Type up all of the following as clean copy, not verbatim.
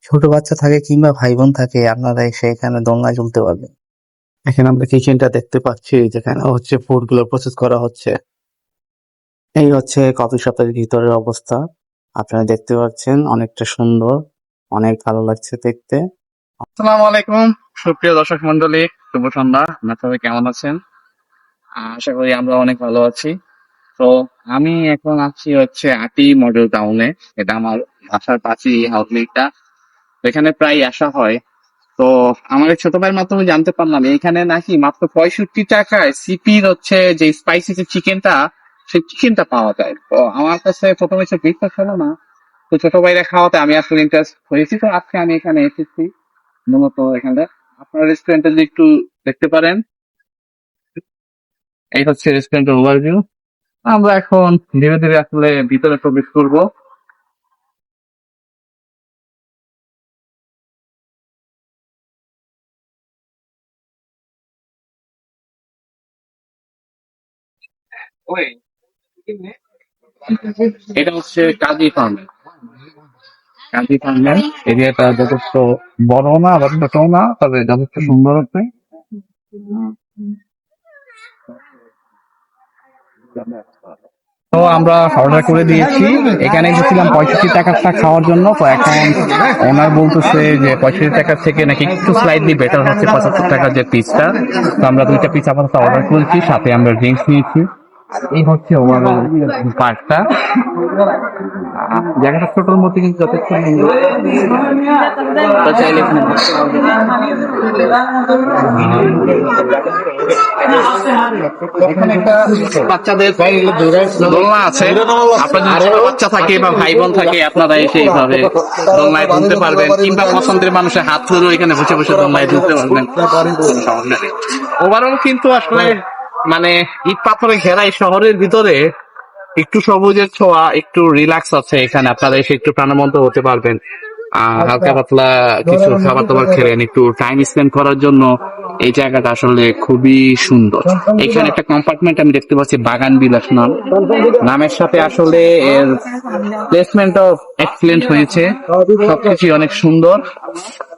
ছোট বাচ্চা থাকে কিংবা ভাই বোন থাকে, আপনারা এসে এখানে দোলনায় ঝুলতে পারবেন। এখানে আমরা কিচেনটা দেখতে পাচ্ছি, যেখানে হচ্ছে ফুড গুলো প্রসেস করা হচ্ছে। এই হচ্ছে কফি শপের ভিতরের অবস্থা। আপনারা দেখতে পাচ্ছেন, অনেকটা সুন্দর, অনেক ভালো লাগছে দেখতে। আসসালামু আলাইকুম, সুপ্রিয় দর্শক মন্ডলী, শুভ সন্ধ্যা। আপনারা সবাই কেমন আছেন? আশা করি আমরা অনেক ভালো আছি। তো আমি এখন আছি হচ্ছে আটি মডেল টাউনে। এটা আমার বাসার পাশেই আউটলেটটা। তো এখানে প্রায় আসা হয়। তো আমার এক ছোট ভাইয়ের মাধ্যমে জানতে পারলাম এখানে নাকি মাত্র 65 টাকায় সিপির হচ্ছে যে স্পাইসি যে চিকেনটা, সেই চিকেনটা পাওয়া যায়। তো আমার কাছে প্রথমে সে বিশ্বাস হলো না। তো ছোট ভাইরা খাওয়াতে আমি আসলে ইন্টারেস্ট হয়েছি। তো আজকে আমি এখানে এসেছি মূলত এখানে। আপনার রেস্টুরেন্টে যদি একটু দেখতে পারেন, এই হচ্ছে রেস্টুরেন্টের ওভারভিউ। আমরা এখন ধীরে ধীরে আসলে ভিতরে প্রবেশ করব। এটা হচ্ছে কাজী ফার্ম। কাজী ফার্মের এরিয়াটা যথেষ্ট বড় না, আবার ছোটও না, তবে যথেষ্ট সুন্দর আছে। তো আমরা অর্ডার করে দিয়েছি। এখানে গেছিলাম 65 টাকা খাওয়ার জন্য। তো এখন ওনার বলতেছে যে 65 টাকা থেকে নাকি একটু স্লাইডলি বেটার হচ্ছে 75 টাকার যে পিসটা। তো আমরা 2টা পিস আপাতত অর্ডার করেছি, সাথে আমরা ড্রিঙ্কস নিয়েছি। এই হচ্ছে ওভারঅল পার্কটা। জায়গাটা ছোটোর মধ্যে কিন্তু যথেষ্ট সুন্দর। তো চাইলে এখানে এখানে একটা বাচ্চাদের দোলনা আছে। আপনার যদি ছোট বাচ্চা থাকে বা ভাই বোন থাকে, আপনারা এসে এইভাবে দোলনায় ঝুলতে পারবেন, কিংবা পছন্দের মানুষের হাত ধরেও এখানে বসে বসে দোলনায় ঝুলতে পারবেন। ওভারঅল কিন্তু আসলে মানে ইট পাথরে ঘেরা এই শহরের ভিতরে একটু সবুজের ছোঁয়া, একটু রিল্যাক্স আছে এখানে। আপনারা এসে একটু প্রাণবন্ত হতে পারবেন। হালকা পাতলা কিছু খাবার দাবার খেলেন, একটু টাইম স্পেন্ড করার জন্য এই জায়গাটা আসলে খুবই সুন্দর। এখানে একটা কম্পার্টমেন্ট আমি দেখতে পাচ্ছি, বাগান বিলাস নাম। নামের সাথে আসলে এর প্লেসমেন্টও এক্সিলেন্ট হয়েছে, সবকিছু অনেক সুন্দর।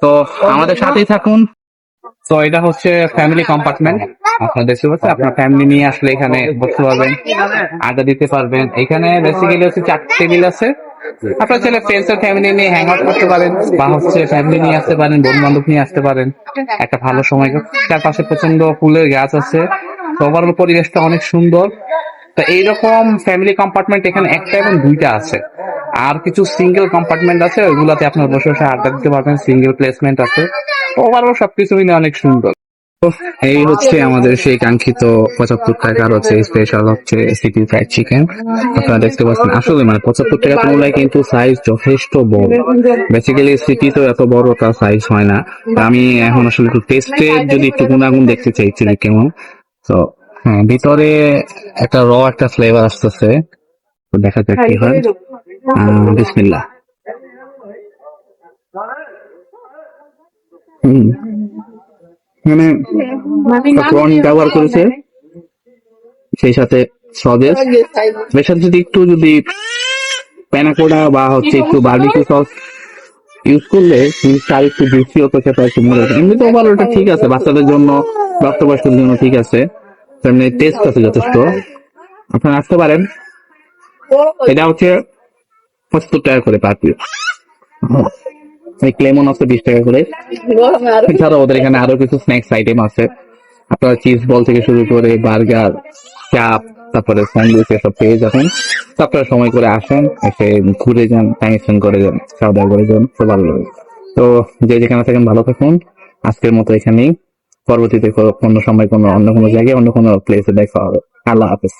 তো আমাদের সাথেই থাকুন। তো এটা হচ্ছে ফ্যামিলি কম্পার্টমেন্ট। আপনারা দেখতে পাচ্ছেন, আপনার ফ্যামিলি নিয়ে আসলে এখানে বসতে পারবেন, আড্ডা দিতে পারবেন। এখানে বেসিক্যালি হচ্ছে 4টে টেবিল আছে। আপনার ছেলে ফ্রেন্ডস এর ফ্যামিলি নিয়ে হ্যাং আউট করতে পারেন, বা হচ্ছে ফ্যামিলি নিয়ে আসতে পারেন, বন্ধু বান্ধব নিয়ে আসতে পারেন। একটা ভালো সময়, চারপাশে প্রচন্ড ফুলের গাছ আছে। তো ওভারঅল পরিবেশটা অনেক সুন্দর। তো এইরকম ফ্যামিলি কম্পার্টমেন্ট এখানে একটা এবং 2টা আছে। আর কিছু সিঙ্গেল কম্পার্টমেন্ট আছে, ওইগুলাতে আপনার বসে বসে আড্ডা দিতে পারবেন, সিঙ্গেল প্লেসমেন্ট আছে। ওভারঅল সবকিছু মিলে অনেক সুন্দর। এই হচ্ছে আমাদের সেই কাঙ্ক্ষিত 75 টাকার হচ্ছে স্পেশাল হচ্ছে সিটি ফ্রাইড চিকেন। আপনারা দেখতে পাচ্ছেন, আসলে মানে 75 টাকা তুলনায় কিন্তু সাইজ যথেষ্ট বড়। বেসিক্যালি সিটি তো এত বড়, তার সাইজ হয় না। আমি এখন আসলে একটু টেস্টের যদি একটু গুণাগুণ দেখতে চাইছি যে কেমন। তো হ্যাঁ, ভিতরে একটা একটা ফ্লেভার আসতেছে। তো দেখা যাক কি হয়। বিসমিল্লাহ। হম মানে প্রন ব্যবহার করেছে, সেই সাথে সসেস। এর সাথে যদি প্যানাকোডা বা হচ্ছে একটু বারবিকিউ সস ইউজ করলে তার একটু বেশি হতো, খেতে একটু মনে হয়। এমনি তো ভালো, ওটা ঠিক আছে বাচ্চাদের জন্য, প্রাপ্তবয়স্কদের জন্য ঠিক আছে। এমনি টেস্ট আছে যথেষ্ট। আপনারা আসতে পারেন। এটা হচ্ছে 75 টাকা করে পার পিস। এই ক্লেমন আছে 20 টাকা করে। এছাড়া ওদের এখানে আরো কিছু স্ন্যাক্স আইটেম আছে। আপনারা চিজ বল থেকে শুরু করে বার্গার, চাপ, তারপরে স্যান্ডউইচ এসব পেয়ে যাবেন। তো আপনারা সময় করে আসেন, এসে ঘুরে যান, টাইম স্পেন্ড করে যান, খাওয়া দাওয়া করে যান, তো ভালো লাগে। তো যে যেখানে থাকেন ভালো থাকুন। আজকের মতো এখানেই। পরবর্তীতে কোনো সময় অন্য কোনো জায়গায় অন্য কোনো প্লেসে দেখা হবে। আল্লাহ হাফেজ।